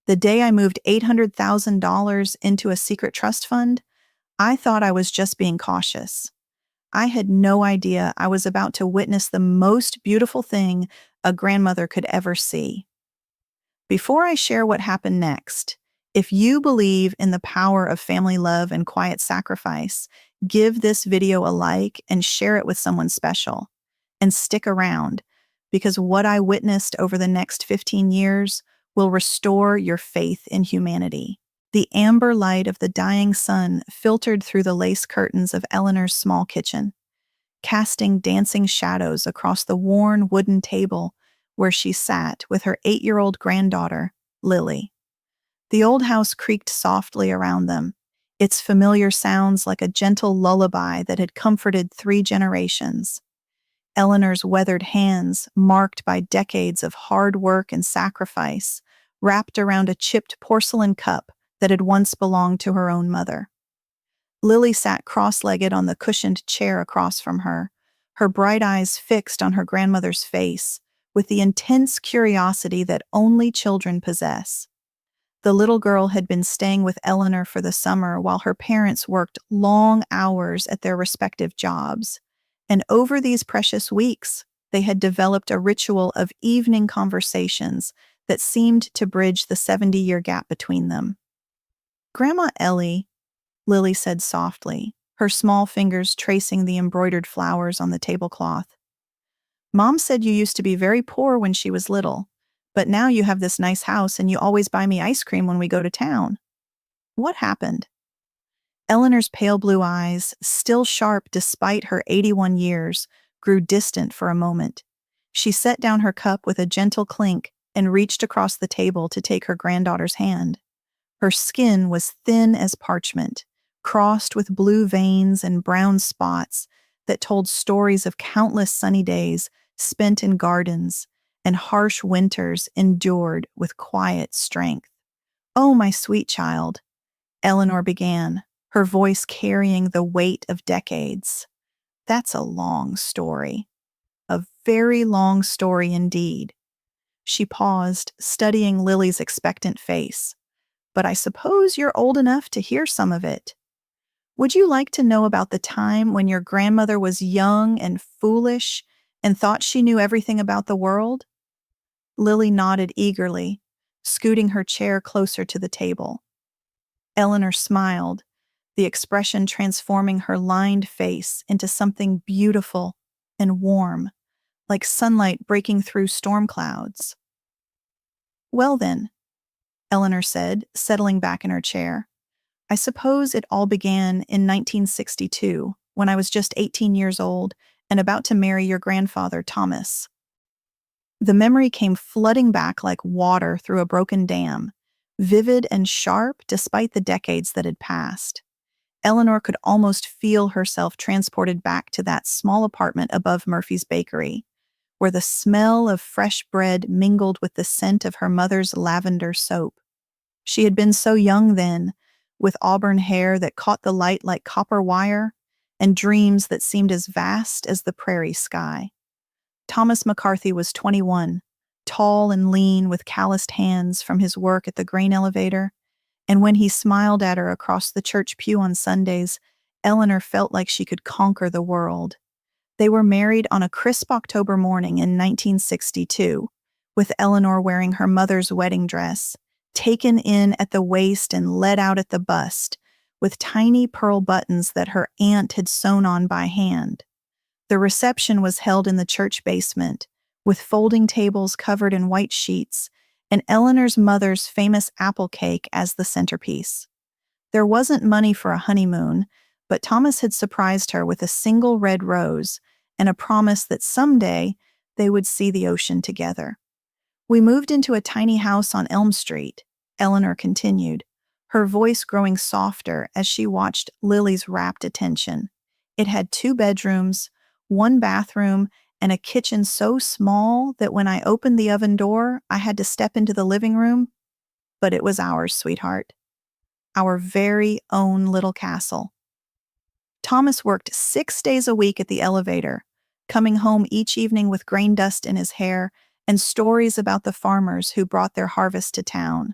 The day I moved $800,000 into a secret trust fund, I thought I was just being cautious. I had no idea I was about to witness the most beautiful thing a grandmother could ever see. Before I share what happened next, if you believe in the power of family love and quiet sacrifice, give this video a like and share it with someone special. And stick around, because what I witnessed over the next 15 years will restore your faith in humanity. The amber light of the dying sun filtered through the lace curtains of Eleanor's small kitchen, casting dancing shadows across the worn wooden table where she sat with her 8-year-old granddaughter, Lily. The old house creaked softly around them, its familiar sounds like a gentle lullaby that had comforted 3 generations. Eleanor's weathered hands, marked by decades of hard work and sacrifice, wrapped around a chipped porcelain cup that had once belonged to her own mother. Lily sat cross-legged on the cushioned chair across from her bright eyes fixed on her grandmother's face, with the intense curiosity that only children possess. The little girl had been staying with Eleanor for the summer while her parents worked long hours at their respective jobs. And over these precious weeks, they had developed a ritual of evening conversations that seemed to bridge the 70-year gap between them. "Grandma Ellie," Lily said softly, her small fingers tracing the embroidered flowers on the tablecloth. "Mom said you used to be very poor when she was little, but now you have this nice house and you always buy me ice cream when we go to town. What happened?" Eleanor's pale blue eyes, still sharp despite her 81 years, grew distant for a moment. She set down her cup with a gentle clink and reached across the table to take her granddaughter's hand. Her skin was thin as parchment, crossed with blue veins and brown spots that told stories of countless sunny days spent in gardens and harsh winters endured with quiet strength. "Oh, my sweet child," Eleanor began, her voice carrying the weight of decades. "That's a long story. A very long story indeed." She paused, studying Lily's expectant face. "But I suppose you're old enough to hear some of it. Would you like to know about the time when your grandmother was young and foolish and thought she knew everything about the world?" Lily nodded eagerly, scooting her chair closer to the table. Eleanor smiled, the expression transforming her lined face into something beautiful and warm, like sunlight breaking through storm clouds. "Well then," Eleanor said, settling back in her chair, "I suppose it all began in 1962, when I was just 18 years old and about to marry your grandfather, Thomas." The memory came flooding back like water through a broken dam, vivid and sharp despite the decades that had passed. Eleanor could almost feel herself transported back to that small apartment above Murphy's Bakery, where the smell of fresh bread mingled with the scent of her mother's lavender soap. She had been so young then, with auburn hair that caught the light like copper wire, and dreams that seemed as vast as the prairie sky. Thomas McCarthy was 21, tall and lean with calloused hands from his work at the grain elevator, and when he smiled at her across the church pew on Sundays, Eleanor felt like she could conquer the world. They were married on a crisp October morning in 1962, with Eleanor wearing her mother's wedding dress, taken in at the waist and let out at the bust, with tiny pearl buttons that her aunt had sewn on by hand. The reception was held in the church basement, with folding tables covered in white sheets, and Eleanor's mother's famous apple cake as the centerpiece. There wasn't money for a honeymoon, but Thomas had surprised her with a single red rose and a promise that someday they would see the ocean together. "We moved into a tiny house on Elm Street," Eleanor continued, her voice growing softer as she watched Lily's rapt attention. "It had 2 bedrooms, 1 bathroom, and a kitchen so small that when I opened the oven door, I had to step into the living room. But it was ours, sweetheart. Our very own little castle." Thomas worked 6 days a week at the elevator, coming home each evening with grain dust in his hair and stories about the farmers who brought their harvest to town.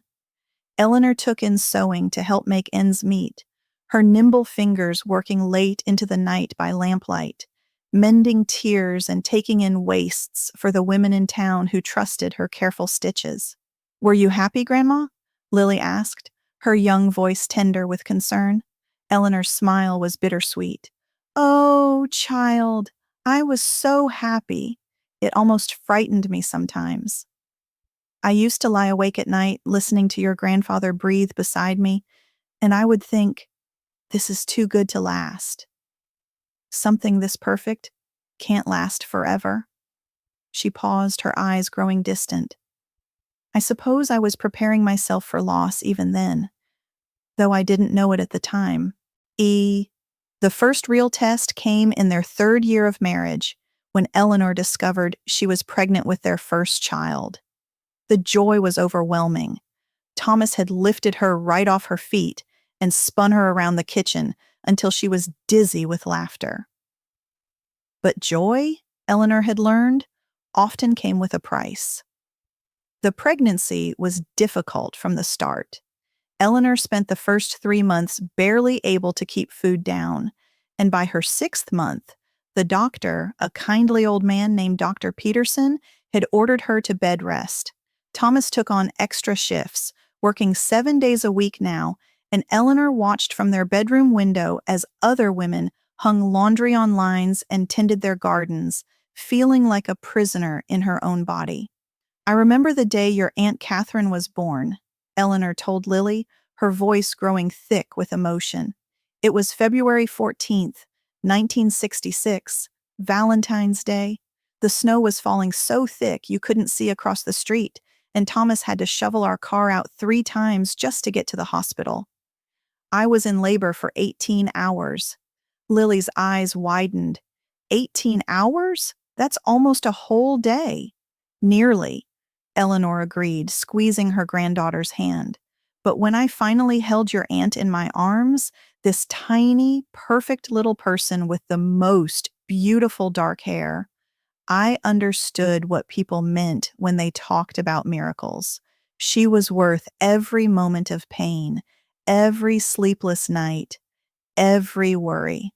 Eleanor took in sewing to help make ends meet, her nimble fingers working late into the night by lamplight, mending tears and taking in waists for the women in town who trusted her careful stitches. "Were you happy, Grandma?" Lily asked, her young voice tender with concern. Eleanor's smile was bittersweet. "Oh, child, I was so happy. It almost frightened me sometimes. I used to lie awake at night listening to your grandfather breathe beside me, and I would think, this is too good to last. Something this perfect can't last forever." She paused, her eyes growing distant. "I suppose I was preparing myself for loss even then, though I didn't know it at the time. The first real test came in their 3rd year of marriage, when Eleanor discovered she was pregnant with their first child. The joy was overwhelming. Thomas had lifted her right off her feet and spun her around the kitchen until she was dizzy with laughter. But joy, Eleanor had learned, often came with a price. The pregnancy was difficult from the start. Eleanor spent the first 3 months barely able to keep food down, and by her 6th month, the doctor, a kindly old man named Dr. Patterson, had ordered her to bed rest. Thomas took on extra shifts, working 7 days a week now, and Eleanor watched from their bedroom window as other women hung laundry on lines and tended their gardens, feeling like a prisoner in her own body. "I remember the day your Aunt Catherine was born," Eleanor told Lily, her voice growing thick with emotion. "It was February 14th, 1966, Valentine's Day. The snow was falling so thick you couldn't see across the street, and Thomas had to shovel our car out 3 times just to get to the hospital. I was in labor for 18 hours. Lily's eyes widened. 18 hours? That's almost a whole day. Nearly, Eleanor agreed, squeezing her granddaughter's hand. But when I finally held your aunt in my arms, this tiny, perfect little person with the most beautiful dark hair, I understood what people meant when they talked about miracles. She was worth every moment of pain, every sleepless night, every worry.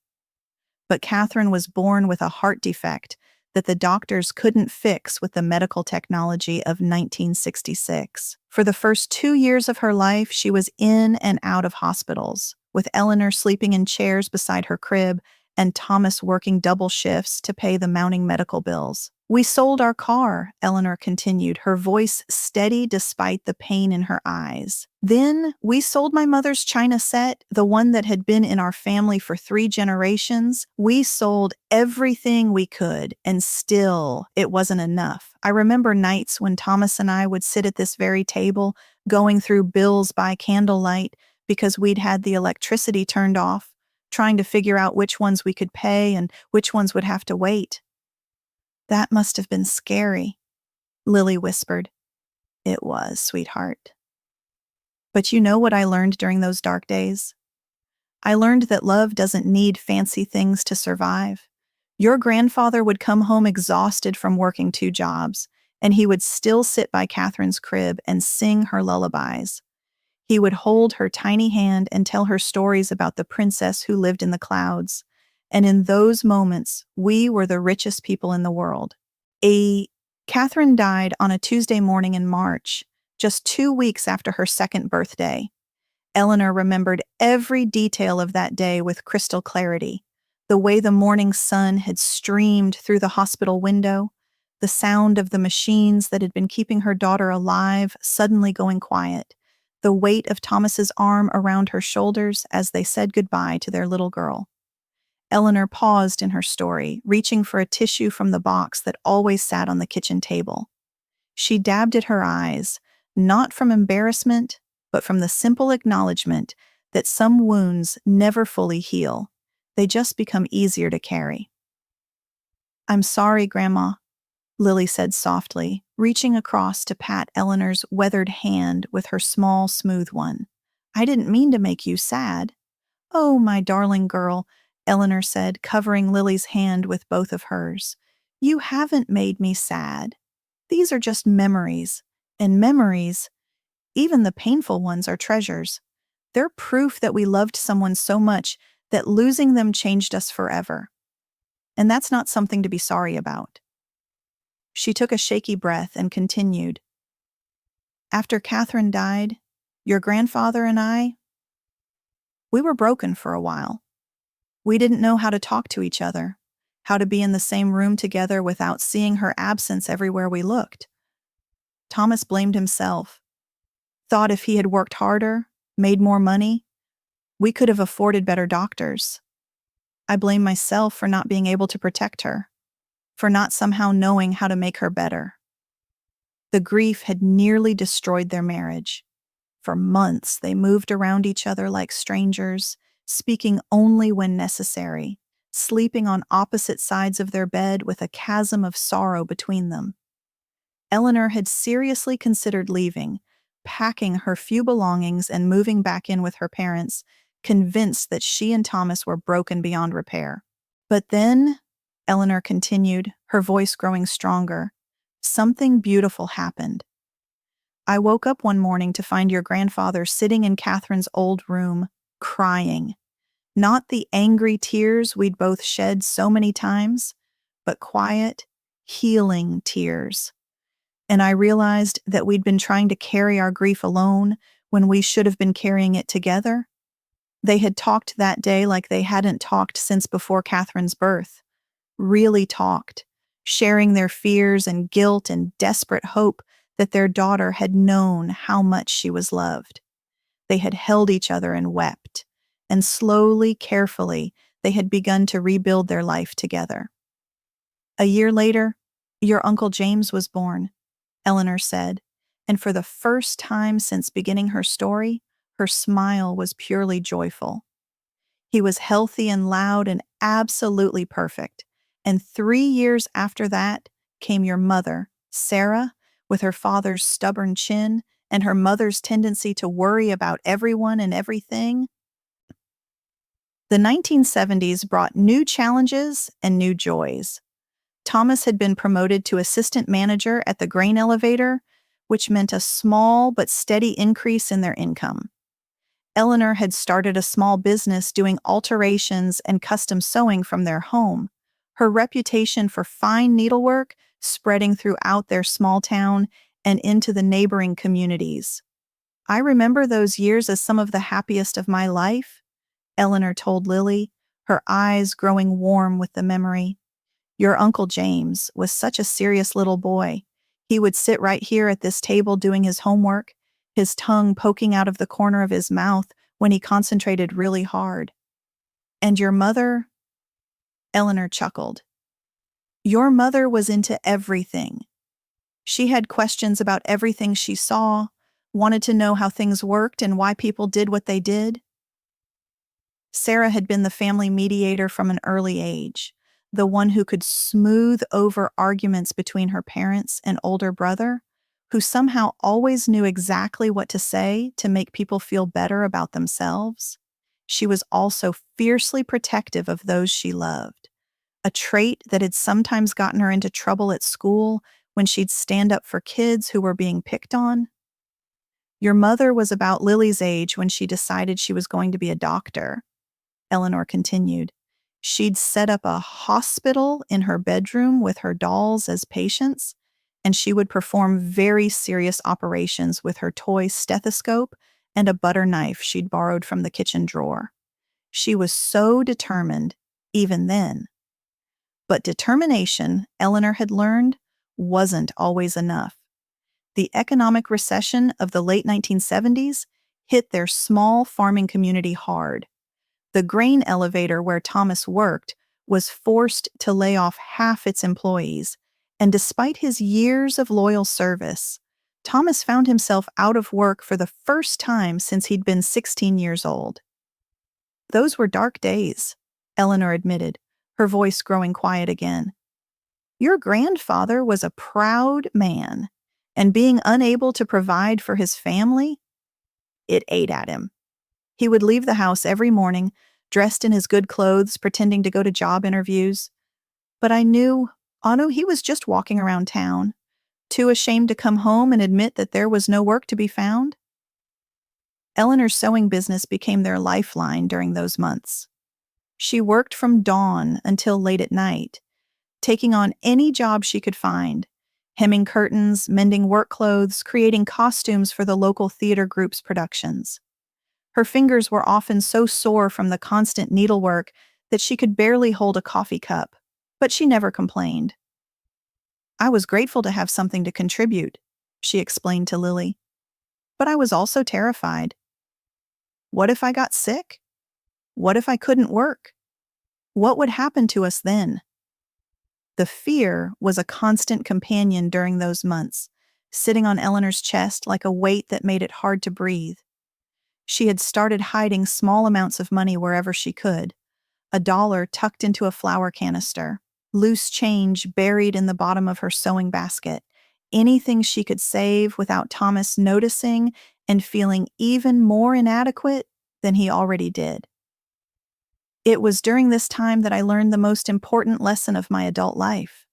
But Catherine was born with a heart defect that the doctors couldn't fix with the medical technology of 1966. For the first 2 years of her life, she was in and out of hospitals, with Eleanor sleeping in chairs beside her crib and Thomas working double shifts to pay the mounting medical bills. "We sold our car," Eleanor continued, her voice steady despite the pain in her eyes. "Then we sold my mother's china set, the one that had been in our family for 3 generations. We sold everything we could, and still it wasn't enough. I remember nights when Thomas and I would sit at this very table, going through bills by candlelight because we'd had the electricity turned off, trying to figure out which ones we could pay and which ones would have to wait." "That must have been scary," Lily whispered. "It was, sweetheart. But you know what I learned during those dark days? I learned that love doesn't need fancy things to survive. Your grandfather would come home exhausted from working 2 jobs, and he would still sit by Catherine's crib and sing her lullabies. He would hold her tiny hand and tell her stories about the princess who lived in the clouds. And in those moments, we were the richest people in the world. Catherine died on a Tuesday morning in March, just 2 weeks after her 2nd birthday. Eleanor remembered every detail of that day with crystal clarity. The way the morning sun had streamed through the hospital window, the sound of the machines that had been keeping her daughter alive suddenly going quiet, the weight of Thomas's arm around her shoulders as they said goodbye to their little girl. Eleanor paused in her story, reaching for a tissue from the box that always sat on the kitchen table. She dabbed at her eyes, not from embarrassment, but from the simple acknowledgement that some wounds never fully heal. They just become easier to carry. "I'm sorry, Grandma," Lily said softly, reaching across to pat Eleanor's weathered hand with her small, smooth one. "I didn't mean to make you sad." "Oh, my darling girl," Eleanor said, covering Lily's hand with both of hers. "You haven't made me sad. These are just memories, and memories, Even the painful ones are treasures. They're proof that we loved someone so much that losing them changed us forever. And that's not something to be sorry about. She took a shaky breath and continued. After Catherine died, your grandfather and we were broken for a while. We didn't know how to talk to each other, how to be in the same room together without seeing her absence everywhere we looked. Thomas blamed himself, thought if he had worked harder, made more money, we could have afforded better doctors. I blame myself for not being able to protect her, for not somehow knowing how to make her better. The grief had nearly destroyed their marriage. For months, they moved around each other like strangers, speaking only when necessary, sleeping on opposite sides of their bed with a chasm of sorrow between them. Eleanor had seriously considered leaving, packing her few belongings and moving back in with her parents, convinced that she and Thomas were broken beyond repair. But then, Eleanor continued, her voice growing stronger, something beautiful happened. I woke up one morning to find your grandfather sitting in Catherine's old room, crying. Not the angry tears we'd both shed so many times, but quiet, healing tears. And I realized that we'd been trying to carry our grief alone when we should have been carrying it together. They had talked that day like they hadn't talked since before Catherine's birth. Really talked, sharing their fears and guilt and desperate hope that their daughter had known how much she was loved. They had held each other and wept, and slowly, carefully, they had begun to rebuild their life together. A year later, your Uncle James was born, Eleanor said, and for the first time since beginning her story, her smile was purely joyful. He was healthy and loud and absolutely perfect. And 3 years after that came your mother, Sarah, with her father's stubborn chin and her mother's tendency to worry about everyone and everything. The 1970s brought new challenges and new joys. Thomas had been promoted to assistant manager at the grain elevator, which meant a small but steady increase in their income. Eleanor had started a small business doing alterations and custom sewing from their home, her reputation for fine needlework spreading throughout their small town and into the neighboring communities. I remember those years as some of the happiest of my life, Eleanor told Lily, her eyes growing warm with the memory. Your Uncle James was such a serious little boy. He would sit right here at this table doing his homework, his tongue poking out of the corner of his mouth when he concentrated really hard. And your mother? Eleanor chuckled. Your mother was into everything. She had questions about everything she saw, wanted to know how things worked and why people did what they did. Sarah had been the family mediator from an early age, the one who could smooth over arguments between her parents and older brother, who somehow always knew exactly what to say to make people feel better about themselves. She was also fiercely protective of those she loved, a trait that had sometimes gotten her into trouble at school when she'd stand up for kids who were being picked on. Your mother was about Lily's age when she decided she was going to be a doctor, Eleanor continued. She'd set up a hospital in her bedroom with her dolls as patients, and she would perform very serious operations with her toy stethoscope and a butter knife she'd borrowed from the kitchen drawer. She was so determined, even then. But determination, Eleanor had learned, wasn't always enough. The economic recession of the late 1970s hit their small farming community hard. The grain elevator where Thomas worked was forced to lay off half its employees, and despite his years of loyal service, Thomas found himself out of work for the first time since he'd been 16 years old. Those were dark days, Eleanor admitted, her voice growing quiet again. Your grandfather was a proud man, and being unable to provide for his family, it ate at him. He would leave the house every morning, dressed in his good clothes, pretending to go to job interviews. But I knew he was just walking around town, too ashamed to come home and admit that there was no work to be found. Eleanor's sewing business became their lifeline during those months. She worked from dawn until late at night, taking on any job she could find, hemming curtains, mending work clothes, creating costumes for the local theater group's productions. Her fingers were often so sore from the constant needlework that she could barely hold a coffee cup, but she never complained. "I was grateful to have something to contribute," she explained to Lily. "But I was also terrified. What if I got sick? What if I couldn't work? What would happen to us then?" The fear was a constant companion during those months, sitting on Eleanor's chest like a weight that made it hard to breathe. She had started hiding small amounts of money wherever she could, $1 tucked into a flour canister, loose change buried in the bottom of her sewing basket, anything she could save without Thomas noticing and feeling even more inadequate than he already did. "It was during this time that I learned the most important lesson of my adult life,"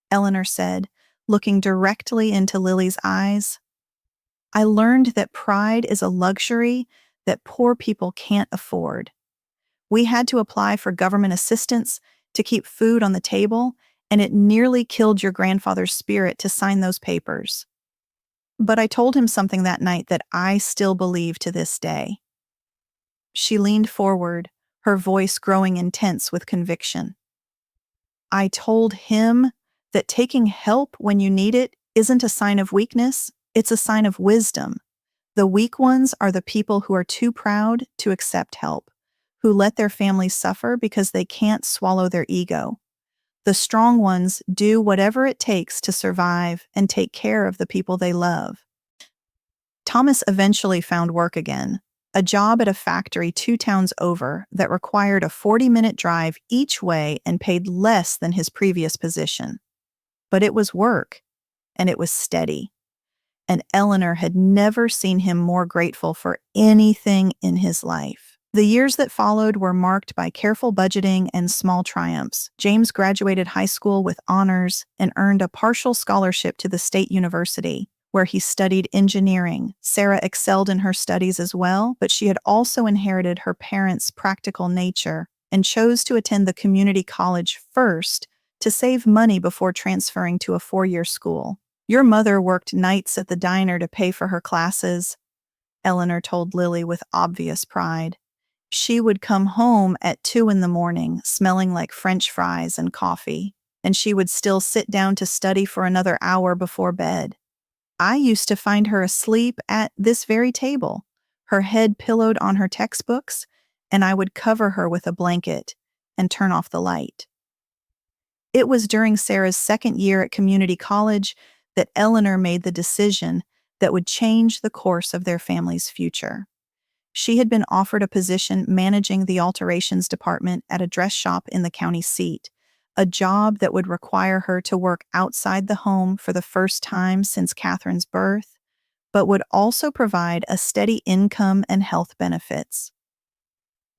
Eleanor said, looking directly into Lily's eyes. "I learned that pride is a luxury that poor people can't afford. We had to apply for government assistance to keep food on the table, and it nearly killed your grandfather's spirit to sign those papers. But I told him something that night that I still believe to this day." She leaned forward, her voice growing intense with conviction. "I told him that taking help when you need it isn't a sign of weakness, it's a sign of wisdom. The weak ones are the people who are too proud to accept help, who let their families suffer because they can't swallow their ego. The strong ones do whatever it takes to survive and take care of the people they love." Thomas eventually found work again, a job at a factory 2 towns over that required a 40-minute drive each way and paid less than his previous position. But it was work, and it was steady. And Eleanor had never seen him more grateful for anything in his life. The years that followed were marked by careful budgeting and small triumphs. James graduated high school with honors and earned a partial scholarship to the state university, where he studied engineering. Sarah excelled in her studies as well, but she had also inherited her parents' practical nature and chose to attend the community college first to save money before transferring to a 4-year school. "Your mother worked nights at the diner to pay for her classes," Eleanor told Lily with obvious pride. "She would come home at 2 in the morning, smelling like French fries and coffee, and she would still sit down to study for another hour before bed. I used to find her asleep at this very table, her head pillowed on her textbooks, and I would cover her with a blanket and turn off the light." It was during Sarah's second year at community college that Eleanor made the decision that would change the course of their family's future. She had been offered a position managing the alterations department at a dress shop in the county seat, a job that would require her to work outside the home for the first time since Catherine's birth, but would also provide a steady income and health benefits.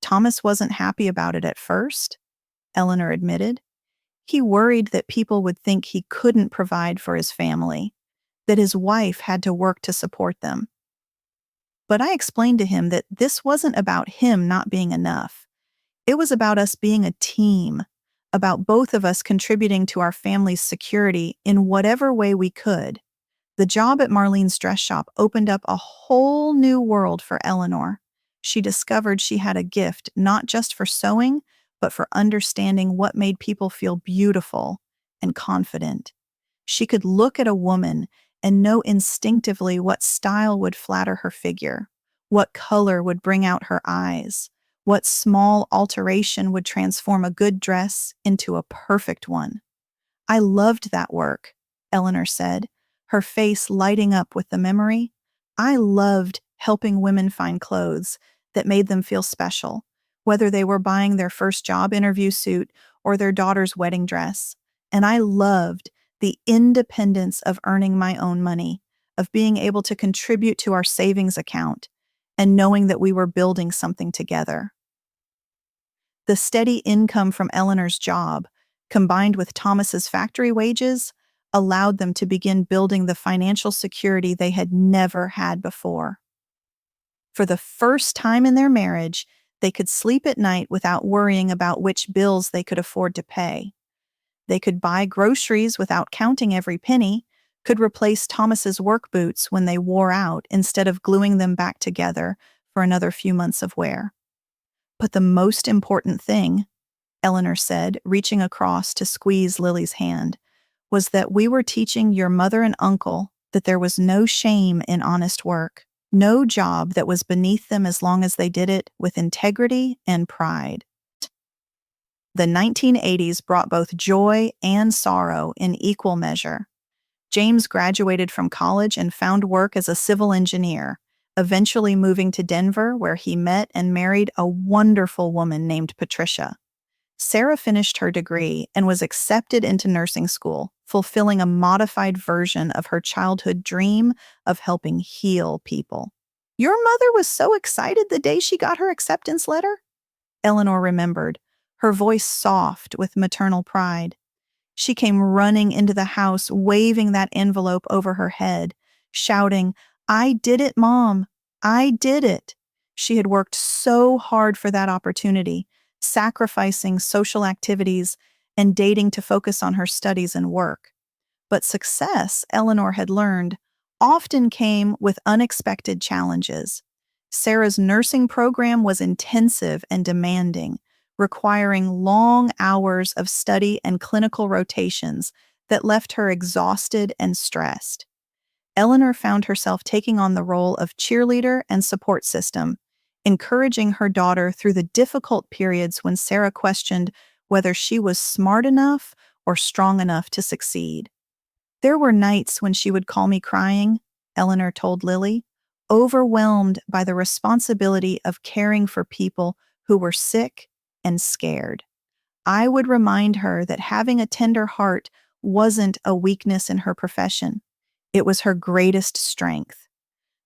Thomas wasn't happy about it at first, Eleanor admitted. He worried that people would think he couldn't provide for his family, that his wife had to work to support them. But I explained to him that this wasn't about him not being enough. It was about us being a team, about both of us contributing to our family's security in whatever way we could. The job at Marlene's dress shop opened up a whole new world for Eleanor. She discovered she had a gift not just for sewing, but for understanding what made people feel beautiful and confident. She could look at a woman and know instinctively what style would flatter her figure, what color would bring out her eyes, what small alteration would transform a good dress into a perfect one. "I loved that work," Eleanor said, her face lighting up with the memory. "I loved helping women find clothes that made them feel special, whether they were buying their first job interview suit or their daughter's wedding dress. And I loved the independence of earning my own money, of being able to contribute to our savings account, and knowing that we were building something together." The steady income from Eleanor's job, combined with Thomas's factory wages, allowed them to begin building the financial security they had never had before. For the first time in their marriage, they could sleep at night without worrying about which bills they could afford to pay. They could buy groceries without counting every penny, could replace Thomas's work boots when they wore out instead of gluing them back together for another few months of wear. But the most important thing, Eleanor said, reaching across to squeeze Lily's hand, was that we were teaching your mother and uncle that there was no shame in honest work, no job that was beneath them as long as they did it with integrity and pride. The 1980s brought both joy and sorrow in equal measure. James graduated from college and found work as a civil engineer, eventually moving to Denver, where he met and married a wonderful woman named Patricia. Sarah finished her degree and was accepted into nursing school, fulfilling a modified version of her childhood dream of helping heal people. Your mother was so excited the day she got her acceptance letter? Eleanor remembered, her voice soft with maternal pride. She came running into the house, waving that envelope over her head, shouting, "I did it, Mom! I did it!" She had worked so hard for that opportunity, sacrificing social activities and dating to focus on her studies and work. But success, Eleanor had learned, often came with unexpected challenges. Sarah's nursing program was intensive and demanding, requiring long hours of study and clinical rotations that left her exhausted and stressed. Eleanor found herself taking on the role of cheerleader and support system, encouraging her daughter through the difficult periods when Sarah questioned whether she was smart enough or strong enough to succeed. There were nights when she would call me crying, Eleanor told Lily, overwhelmed by the responsibility of caring for people who were sick and scared. I would remind her that having a tender heart wasn't a weakness in her profession. It was her greatest strength.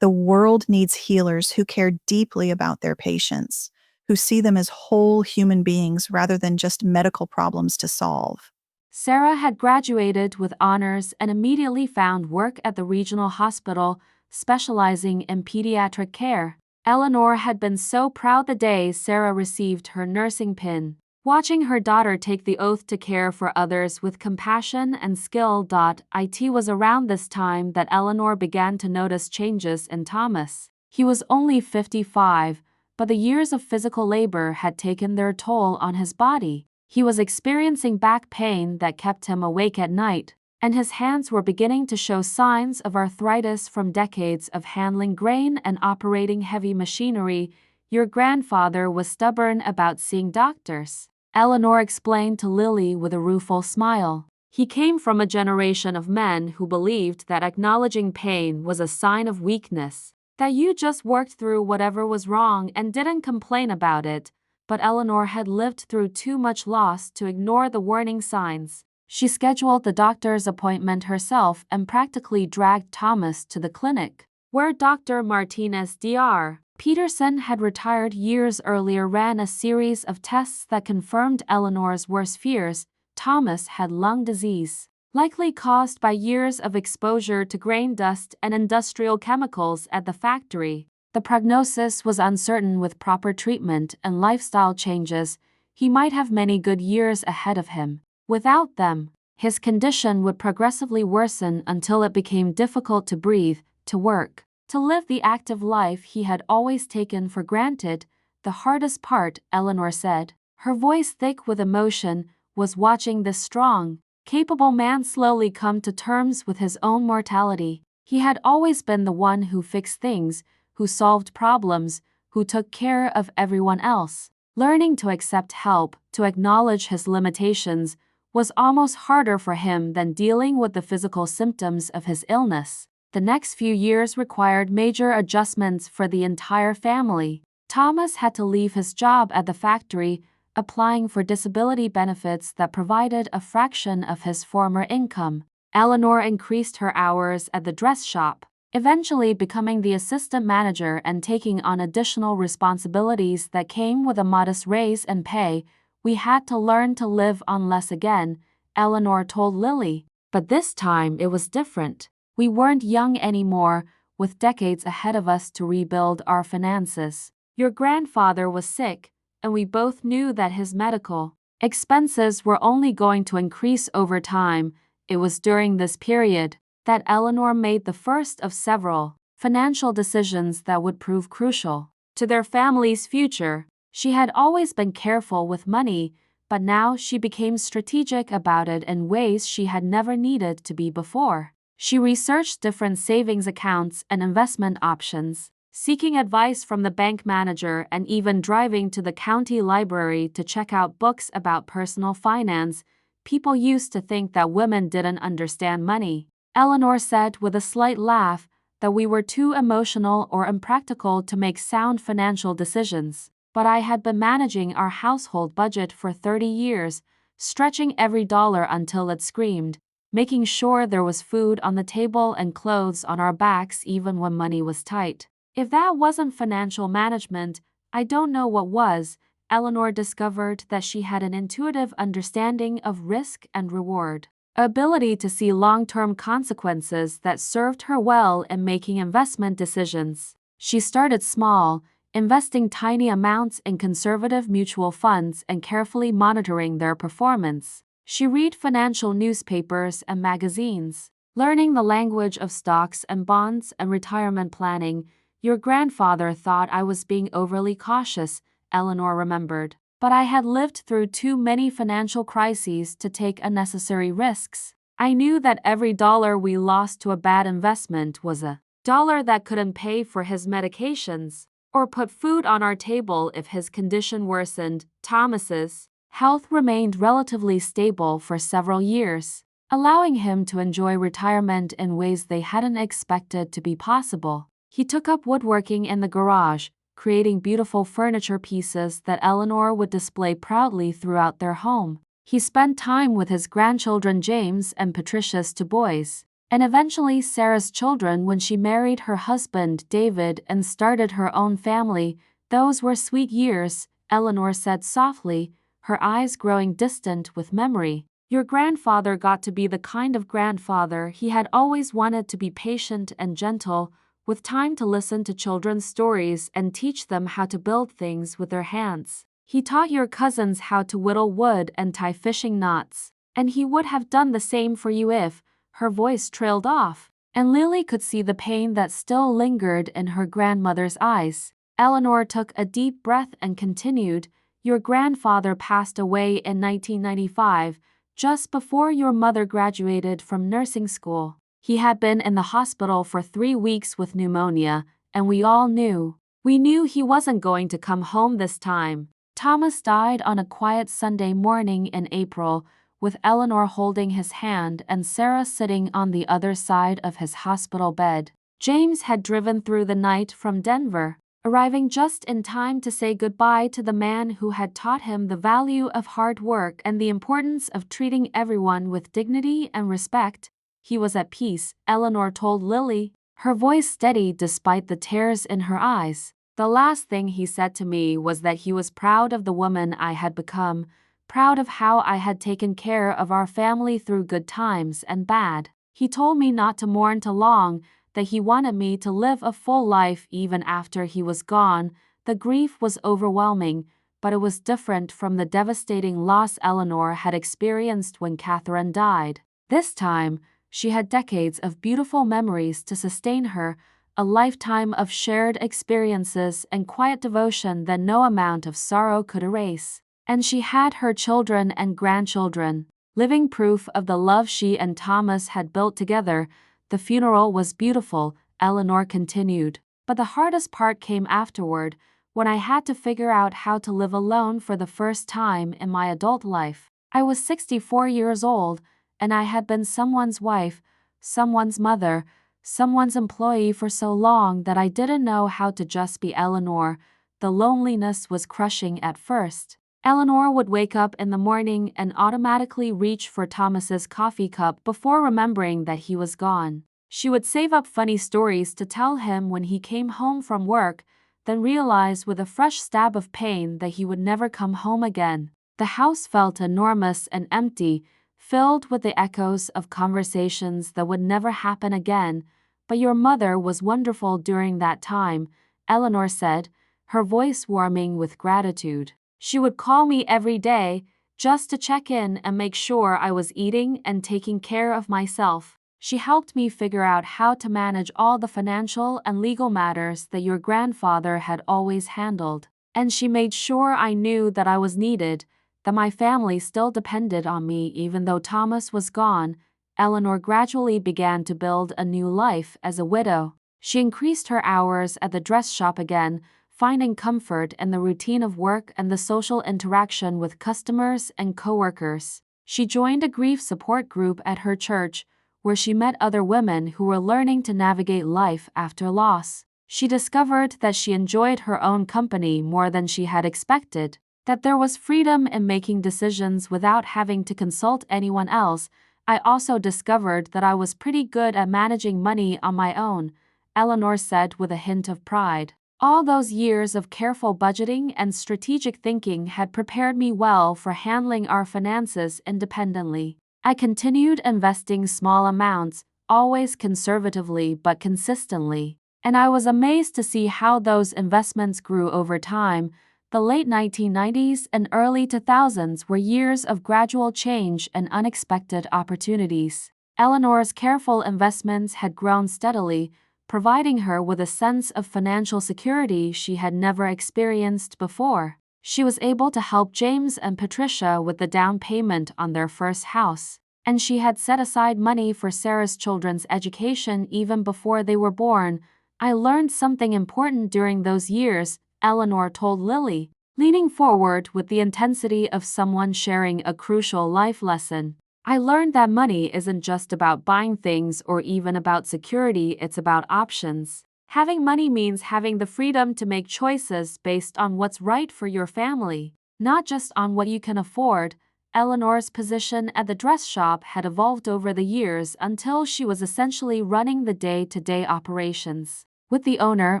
The world needs healers who care deeply about their patients, who see them as whole human beings rather than just medical problems to solve. Sarah had graduated with honors and immediately found work at the regional hospital, specializing in pediatric care. Eleanor had been so proud the day Sarah received her nursing pin. Watching her daughter take the oath to care for others with compassion and skill. It was around this time that Eleanor began to notice changes in Thomas. He was only 55, but the years of physical labor had taken their toll on his body. He was experiencing back pain that kept him awake at night, and his hands were beginning to show signs of arthritis from decades of handling grain and operating heavy machinery. Your grandfather was stubborn about seeing doctors, Eleanor explained to Lily with a rueful smile. He came from a generation of men who believed that acknowledging pain was a sign of weakness, that you just worked through whatever was wrong and didn't complain about it. But Eleanor had lived through too much loss to ignore the warning signs. She scheduled the doctor's appointment herself and practically dragged Thomas to the clinic, where Dr. Martinez Dr. Peterson had retired years earlier, ran a series of tests that confirmed Eleanor's worst fears. Thomas had lung disease, likely caused by years of exposure to grain dust and industrial chemicals at the factory. The prognosis was uncertain. With proper treatment and lifestyle changes, he might have many good years ahead of him. Without them, his condition would progressively worsen until it became difficult to breathe, to work, to live the active life he had always taken for granted. The hardest part, Eleanor said, her voice thick with emotion, was watching this strong, capable man slowly come to terms with his own mortality. He had always been the one who fixed things, who solved problems, who took care of everyone else. Learning to accept help, to acknowledge his limitations, was almost harder for him than dealing with the physical symptoms of his illness. The next few years required major adjustments for the entire family. Thomas had to leave his job at the factory, applying for disability benefits that provided a fraction of his former income. Eleanor increased her hours at the dress shop, eventually becoming the assistant manager and taking on additional responsibilities that came with a modest raise in pay. We had to learn to live on less again, Eleanor told Lily. But this time it was different. We weren't young anymore, with decades ahead of us to rebuild our finances. Your grandfather was sick, and we both knew that his medical expenses were only going to increase over time. It was during this period that Eleanor made the first of several financial decisions that would prove crucial to their family's future. She had always been careful with money, but now she became strategic about it in ways she had never needed to be before. She researched different savings accounts and investment options, seeking advice from the bank manager and even driving to the county library to check out books about personal finance. People used to think that women didn't understand money. Eleanor said with a slight laugh that we were too emotional or impractical to make sound financial decisions. But I had been managing our household budget for 30 years, stretching every dollar until it screamed, making sure there was food on the table and clothes on our backs even when money was tight. If that wasn't financial management, I don't know what was. Eleanor discovered that she had an intuitive understanding of risk and reward, ability to see long-term consequences that served her well in making investment decisions. She started small, investing tiny amounts in conservative mutual funds and carefully monitoring their performance. She read financial newspapers and magazines, learning the language of stocks and bonds and retirement planning. Your grandfather thought I was being overly cautious, Eleanor remembered, but I had lived through too many financial crises to take unnecessary risks. I knew that every dollar we lost to a bad investment was a dollar that couldn't pay for his medications or put food on our table if his condition worsened. Thomas's health remained relatively stable for several years, allowing him to enjoy retirement in ways they hadn't expected to be possible. He took up woodworking in the garage, creating beautiful furniture pieces that Eleanor would display proudly throughout their home. He spent time with his grandchildren James and Patricia's two boys, and eventually Sarah's children when she married her husband David and started her own family. Those were sweet years, Eleanor said softly, her eyes growing distant with memory. Your grandfather got to be the kind of grandfather he had always wanted, to be patient and gentle, with time to listen to children's stories and teach them how to build things with their hands. He taught your cousins how to whittle wood and tie fishing knots, and he would have done the same for you if... Her voice trailed off, and Lily could see the pain that still lingered in her grandmother's eyes. Eleanor took a deep breath and continued, your grandfather passed away in 1995, just before your mother graduated from nursing school. He had been in the hospital for 3 weeks with pneumonia, and we all knew. We knew he wasn't going to come home this time. Thomas died on a quiet Sunday morning in April, with Eleanor holding his hand and Sarah sitting on the other side of his hospital bed. James had driven through the night from Denver, arriving just in time to say goodbye to the man who had taught him the value of hard work and the importance of treating everyone with dignity and respect. He was at peace, Eleanor told Lily, her voice steady despite the tears in her eyes. The last thing he said to me was that he was proud of the woman I had become, proud of how I had taken care of our family through good times and bad. He told me not to mourn too long, that he wanted me to live a full life even after he was gone. The grief was overwhelming, but it was different from the devastating loss Eleanor had experienced when Catherine died. This time, she had decades of beautiful memories to sustain her, a lifetime of shared experiences and quiet devotion that no amount of sorrow could erase. And she had her children and grandchildren, living proof of the love she and Thomas had built together. The funeral was beautiful, Eleanor continued, but the hardest part came afterward, when I had to figure out how to live alone for the first time in my adult life. I was 64 years old, and I had been someone's wife, someone's mother, someone's employee for so long that I didn't know how to just be Eleanor. The loneliness was crushing at first. Eleanor would wake up in the morning and automatically reach for Thomas's coffee cup before remembering that he was gone. She would save up funny stories to tell him when he came home from work, then realize with a fresh stab of pain that he would never come home again. The house felt enormous and empty, filled with the echoes of conversations that would never happen again, But your mother was wonderful during that time, Eleanor said, her voice warming with gratitude. She would call me every day, just to check in and make sure I was eating and taking care of myself. She helped me figure out how to manage all the financial and legal matters that your grandfather had always handled. And she made sure I knew that I was needed, that my family still depended on me even though Thomas was gone. Eleanor gradually began to build a new life as a widow. She increased her hours at the dress shop again, finding comfort in the routine of work and the social interaction with customers and coworkers. She joined a grief support group at her church, where she met other women who were learning to navigate life after loss. She discovered that she enjoyed her own company more than she had expected, that there was freedom in making decisions without having to consult anyone else. I also discovered that I was pretty good at managing money on my own, Eleanor said with a hint of pride. All those years of careful budgeting and strategic thinking had prepared me well for handling our finances independently. I continued investing small amounts, always conservatively but consistently, and I was amazed to see how those investments grew over time. The late 1990s and early 2000s were years of gradual change and unexpected opportunities. Eleanor's careful investments had grown steadily, providing her with a sense of financial security she had never experienced before. She was able to help James and Patricia with the down payment on their first house, and she had set aside money for Sarah's children's education even before they were born. I learned something important during those years, Eleanor told Lily, leaning forward with the intensity of someone sharing a crucial life lesson. I learned that money isn't just about buying things or even about security, it's about options. Having money means having the freedom to make choices based on what's right for your family, not just on what you can afford. Eleanor's position at the dress shop had evolved over the years until she was essentially running the day-to-day operations, with the owner,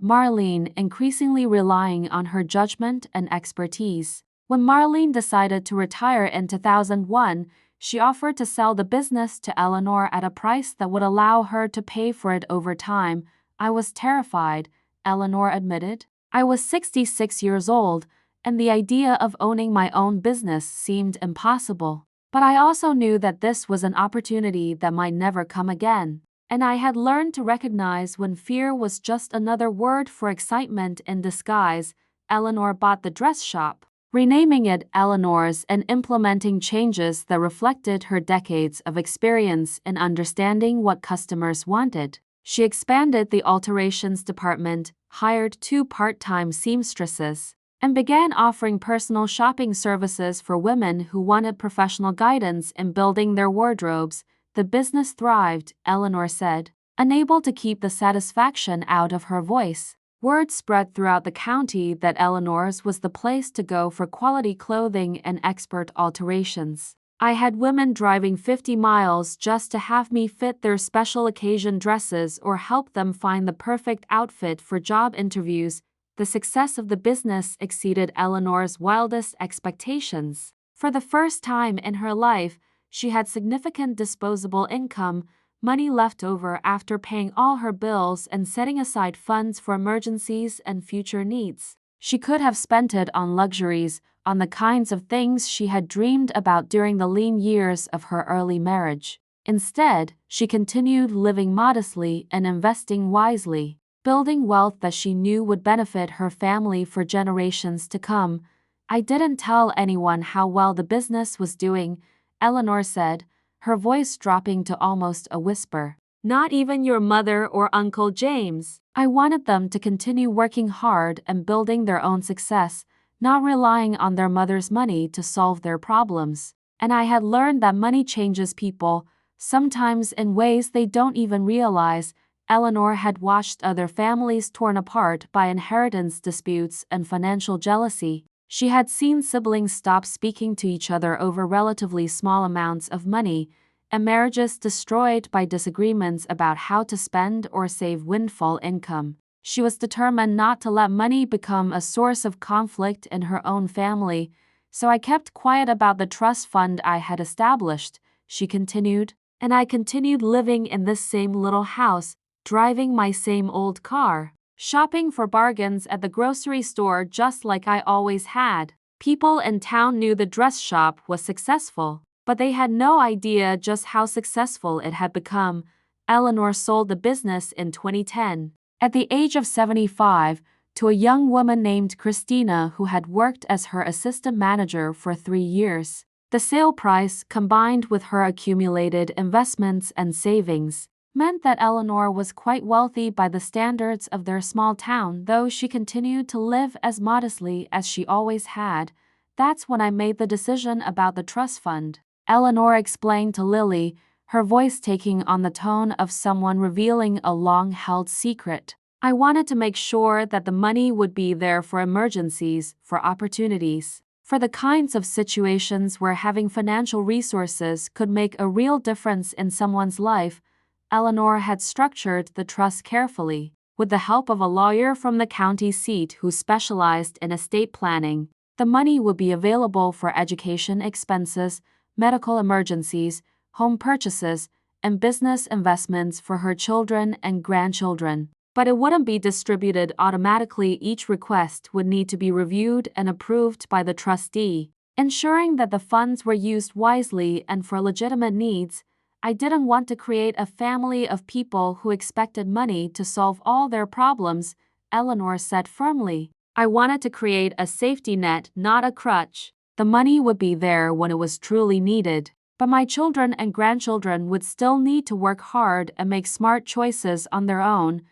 Marlene, increasingly relying on her judgment and expertise. When Marlene decided to retire in 2001, she offered to sell the business to Eleanor at a price that would allow her to pay for it over time. I was terrified, Eleanor admitted. I was 66 years old, and the idea of owning my own business seemed impossible. But I also knew that this was an opportunity that might never come again. And I had learned to recognize when fear was just another word for excitement in disguise. Eleanor bought the dress shop, renaming it Eleanor's and implementing changes that reflected her decades of experience in understanding what customers wanted. She expanded the alterations department, hired 2 part-time seamstresses, and began offering personal shopping services for women who wanted professional guidance in building their wardrobes. The business thrived, Eleanor said, unable to keep the satisfaction out of her voice. Word spread throughout the county that Eleanor's was the place to go for quality clothing and expert alterations. I had women driving 50 miles just to have me fit their special occasion dresses or help them find the perfect outfit for job interviews. The success of the business exceeded Eleanor's wildest expectations. For the first time in her life, she had significant disposable income, money left over after paying all her bills and setting aside funds for emergencies and future needs. She could have spent it on luxuries, on the kinds of things she had dreamed about during the lean years of her early marriage. Instead, she continued living modestly and investing wisely, building wealth that she knew would benefit her family for generations to come. I didn't tell anyone how well the business was doing, Eleanor said, her voice dropping to almost a whisper. Not even your mother or Uncle James. I wanted them to continue working hard and building their own success, not relying on their mother's money to solve their problems. And I had learned that money changes people, sometimes in ways they don't even realize. Eleanor had watched other families torn apart by inheritance disputes and financial jealousy. She had seen siblings stop speaking to each other over relatively small amounts of money, and marriages destroyed by disagreements about how to spend or save windfall income. She was determined not to let money become a source of conflict in her own family, so I kept quiet about the trust fund I had established, she continued, and I continued living in this same little house, driving my same old car, shopping for bargains at the grocery store just like I always had. People in town knew the dress shop was successful, but they had no idea just how successful it had become. Eleanor sold the business in 2010, at the age of 75, to a young woman named Christina who had worked as her assistant manager for 3 years. The sale price, combined with her accumulated investments and savings, meant that Eleanor was quite wealthy by the standards of their small town, though she continued to live as modestly as she always had. That's when I made the decision about the trust fund, Eleanor explained to Lily, her voice taking on the tone of someone revealing a long-held secret. I wanted to make sure that the money would be there for emergencies, for opportunities, for the kinds of situations where having financial resources could make a real difference in someone's life. Eleanor had structured the trust carefully, with the help of a lawyer from the county seat who specialized in estate planning. The money would be available for education expenses, medical emergencies, home purchases, and business investments for her children and grandchildren. But it wouldn't be distributed automatically. Each request would need to be reviewed and approved by the trustee, ensuring that the funds were used wisely and for legitimate needs. I didn't want to create a family of people who expected money to solve all their problems, Eleanor said firmly. I wanted to create a safety net, not a crutch. The money would be there when it was truly needed, but my children and grandchildren would still need to work hard and make smart choices on their own.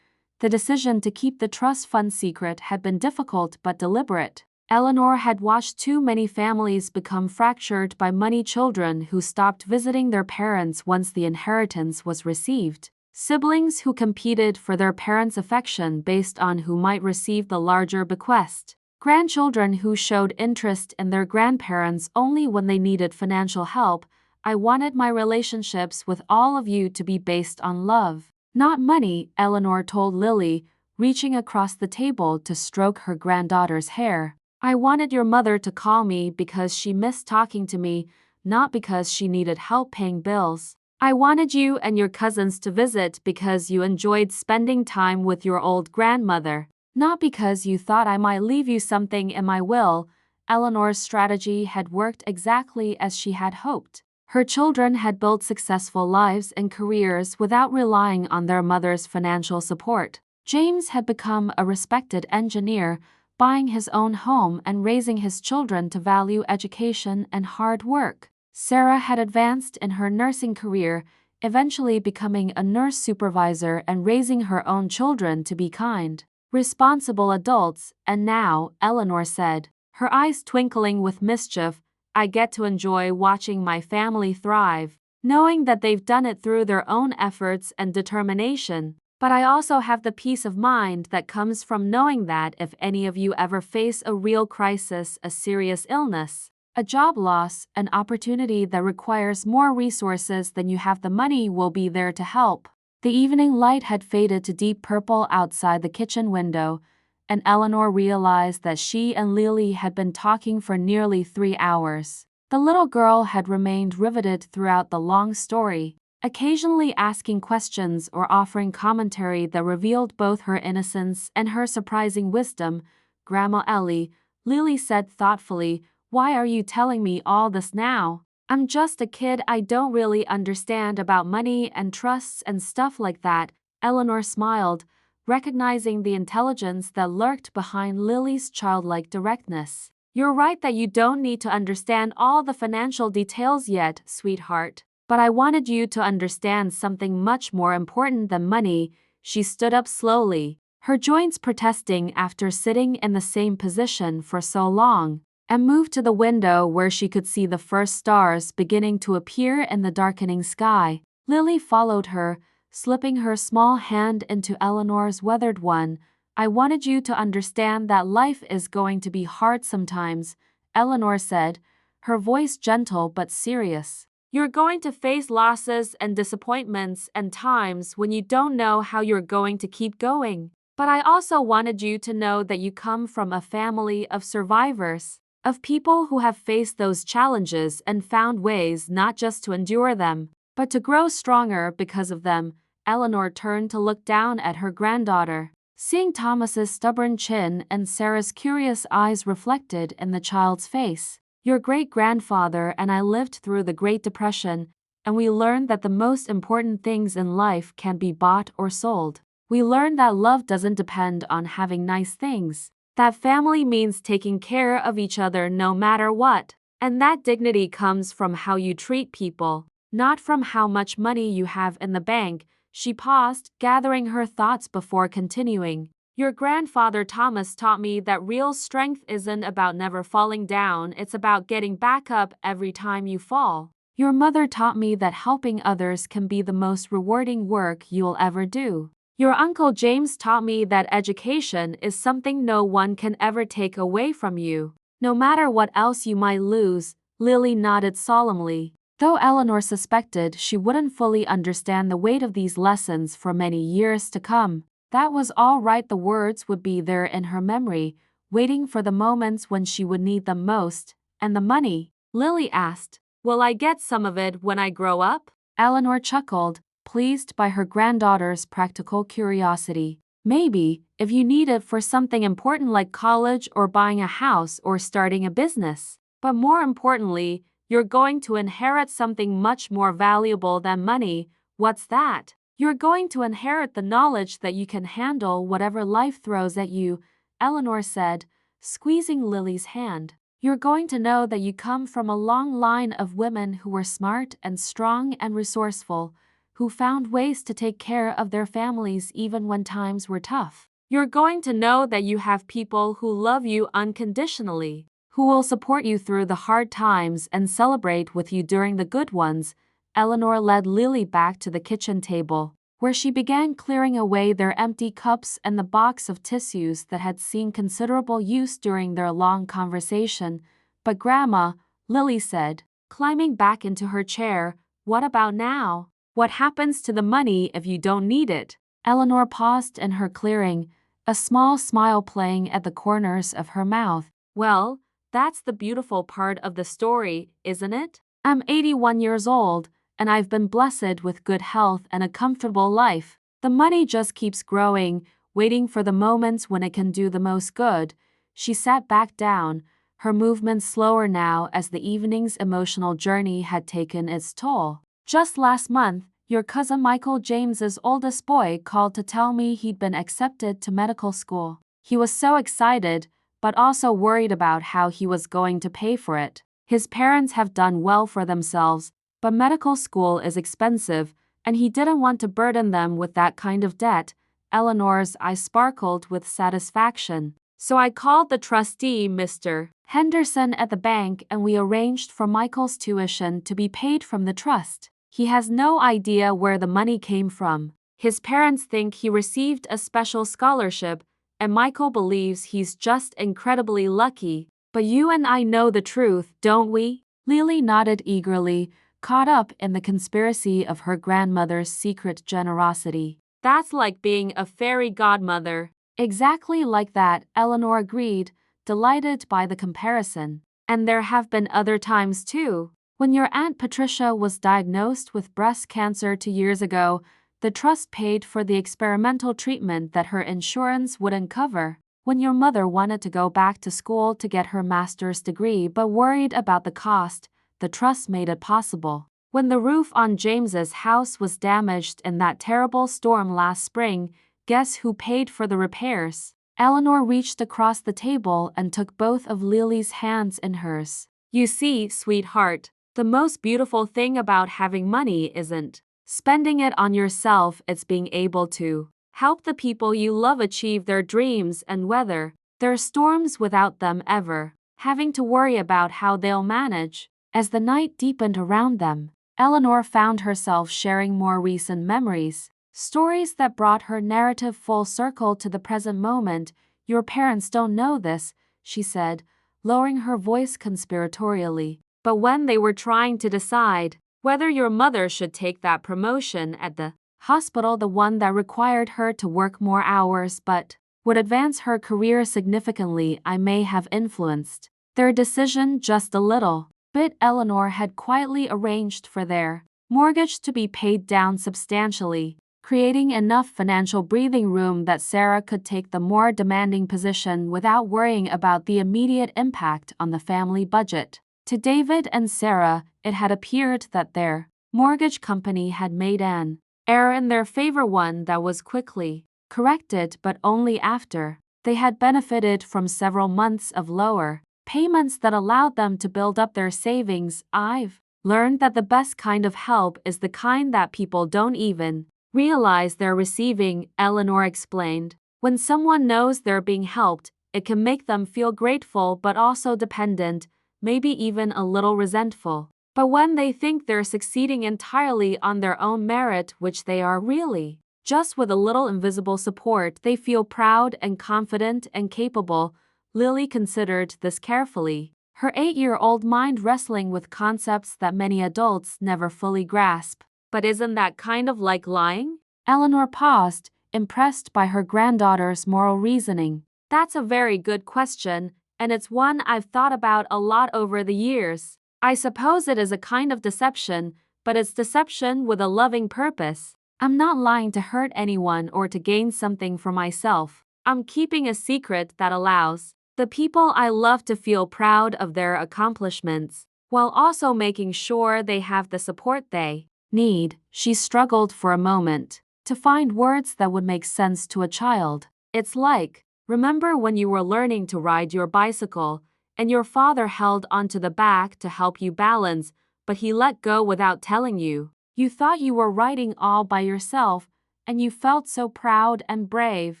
The decision to keep the trust fund secret had been difficult but deliberate. Eleanor had watched too many families become fractured by money. Children who stopped visiting their parents once the inheritance was received, siblings who competed for their parents' affection based on who might receive the larger bequest, grandchildren who showed interest in their grandparents only when they needed financial help. I wanted my relationships with all of you to be based on love, not money, Eleanor told Lily, reaching across the table to stroke her granddaughter's hair. I wanted your mother to call me because she missed talking to me, not because she needed help paying bills. I wanted you and your cousins to visit because you enjoyed spending time with your old grandmother, not because you thought I might leave you something in my will. Eleanor's strategy had worked exactly as she had hoped. Her children had built successful lives and careers without relying on their mother's financial support. James had become a respected engineer, buying his own home and raising his children to value education and hard work. Sarah had advanced in her nursing career, eventually becoming a nurse supervisor and raising her own children to be kind, responsible adults. And now, Eleanor said, her eyes twinkling with mischief, I get to enjoy watching my family thrive, knowing that they've done it through their own efforts and determination. But I also have the peace of mind that comes from knowing that if any of you ever face a real crisis, a serious illness, a job loss, an opportunity that requires more resources than you have, the money will be there to help. The evening light had faded to deep purple outside the kitchen window, and Eleanor realized that she and Lily had been talking for nearly 3 hours. The little girl had remained riveted throughout the long story, occasionally asking questions or offering commentary that revealed both her innocence and her surprising wisdom. Grandma Ellie, Lily said thoughtfully, why are you telling me all this now? I'm just a kid. I don't really understand about money and trusts and stuff like that. Eleanor smiled, recognizing the intelligence that lurked behind Lily's childlike directness. You're right that you don't need to understand all the financial details yet, sweetheart. But I wanted you to understand something much more important than money. She stood up slowly, her joints protesting after sitting in the same position for so long, and moved to the window where she could see the first stars beginning to appear in the darkening sky. Lily followed her, slipping her small hand into Eleanor's weathered one. I wanted you to understand that life is going to be hard sometimes, Eleanor said, her voice gentle but serious. You're going to face losses and disappointments and times when you don't know how you're going to keep going. But I also wanted you to know that you come from a family of survivors, of people who have faced those challenges and found ways not just to endure them, but to grow stronger because of them. Eleanor turned to look down at her granddaughter. Seeing Thomas's stubborn chin and Sarah's curious eyes reflected in the child's face. Your great-grandfather and I lived through the Great Depression, and we learned that the most important things in life can be bought or sold. We learned that love doesn't depend on having nice things, that family means taking care of each other no matter what, and that dignity comes from how you treat people, not from how much money you have in the bank. She paused, gathering her thoughts before continuing. Your grandfather Thomas taught me that real strength isn't about never falling down, it's about getting back up every time you fall. Your mother taught me that helping others can be the most rewarding work you'll ever do. Your Uncle James taught me that education is something no one can ever take away from you, no matter what else you might lose. Lily nodded solemnly. Though Eleanor suspected she wouldn't fully understand the weight of these lessons for many years to come, that was all right. The words would be there in her memory, waiting for the moments when she would need them most. And the money? Lily asked. Will I get some of it when I grow up? Eleanor chuckled, pleased by her granddaughter's practical curiosity. Maybe, if you need it for something important like college or buying a house or starting a business. But more importantly, you're going to inherit something much more valuable than money. What's that? You're going to inherit the knowledge that you can handle whatever life throws at you, Eleanor said, squeezing Lily's hand. You're going to know that you come from a long line of women who were smart and strong and resourceful, who found ways to take care of their families even when times were tough. You're going to know that you have people who love you unconditionally, who will support you through the hard times and celebrate with you during the good ones. Eleanor led Lily back to the kitchen table, where she began clearing away their empty cups and the box of tissues that had seen considerable use during their long conversation. But Grandma, Lily said, climbing back into her chair, what about now? What happens to the money if you don't need it? Eleanor paused in her clearing, a small smile playing at the corners of her mouth. Well, that's the beautiful part of the story, isn't it? I'm 81 years old, and I've been blessed with good health and a comfortable life. The money just keeps growing, waiting for the moments when it can do the most good. She sat back down, her movements slower now as the evening's emotional journey had taken its toll. Just last month, your cousin Michael James's oldest boy called to tell me he'd been accepted to medical school. He was so excited, but also worried about how he was going to pay for it. His parents have done well for themselves, but medical school is expensive, and he didn't want to burden them with that kind of debt. Eleanor's eyes sparkled with satisfaction. So I called the trustee, Mr. Henderson, at the bank, and we arranged for Michael's tuition to be paid from the trust. He has no idea where the money came from. His parents think he received a special scholarship, and Michael believes he's just incredibly lucky. But you and I know the truth, don't we? Lily nodded eagerly, caught up in the conspiracy of her grandmother's secret generosity. That's like being a fairy godmother. Exactly like that, Eleanor agreed, delighted by the comparison. And there have been other times too. When your Aunt Patricia was diagnosed with breast cancer 2 years ago, the trust paid for the experimental treatment that her insurance wouldn't cover. When your mother wanted to go back to school to get her master's degree but worried about the cost, the trust made it possible. When the roof on James's house was damaged in that terrible storm last spring, guess who paid for the repairs? Eleanor reached across the table and took both of Lily's hands in hers. You see, sweetheart, the most beautiful thing about having money isn't spending it on yourself, it's being able to help the people you love achieve their dreams and weather their storms without them ever having to worry about how they'll manage. As the night deepened around them, Eleanor found herself sharing more recent memories, stories that brought her narrative full circle to the present moment. Your parents don't know this, she said, lowering her voice conspiratorially. But when they were trying to decide whether your mother should take that promotion at the hospital, the one that required her to work more hours but would advance her career significantly, I may have influenced their decision just a little bit. Eleanor had quietly arranged for their mortgage to be paid down substantially, creating enough financial breathing room that Sarah could take the more demanding position without worrying about the immediate impact on the family budget. To David and Sarah, it had appeared that their mortgage company had made an error in their favor, one that was quickly corrected, but only after they had benefited from several months of lower payments that allowed them to build up their savings. I've learned that the best kind of help is the kind that people don't even realize they're receiving, Eleanor explained. When someone knows they're being helped, it can make them feel grateful but also dependent, maybe even a little resentful. But when they think they're succeeding entirely on their own merit, which they are really, just with a little invisible support, they feel proud and confident and capable. Lily considered this carefully, her 8-year-old mind wrestling with concepts that many adults never fully grasp. But isn't that kind of like lying? Eleanor paused, impressed by her granddaughter's moral reasoning. That's a very good question, and it's one I've thought about a lot over the years. I suppose it is a kind of deception, but it's deception with a loving purpose. I'm not lying to hurt anyone or to gain something for myself. I'm keeping a secret that allows the people I love to feel proud of their accomplishments, while also making sure they have the support they need. She struggled for a moment to find words that would make sense to a child. It's like, remember when you were learning to ride your bicycle, and your father held onto the back to help you balance, but he let go without telling you. You thought you were riding all by yourself, and you felt so proud and brave.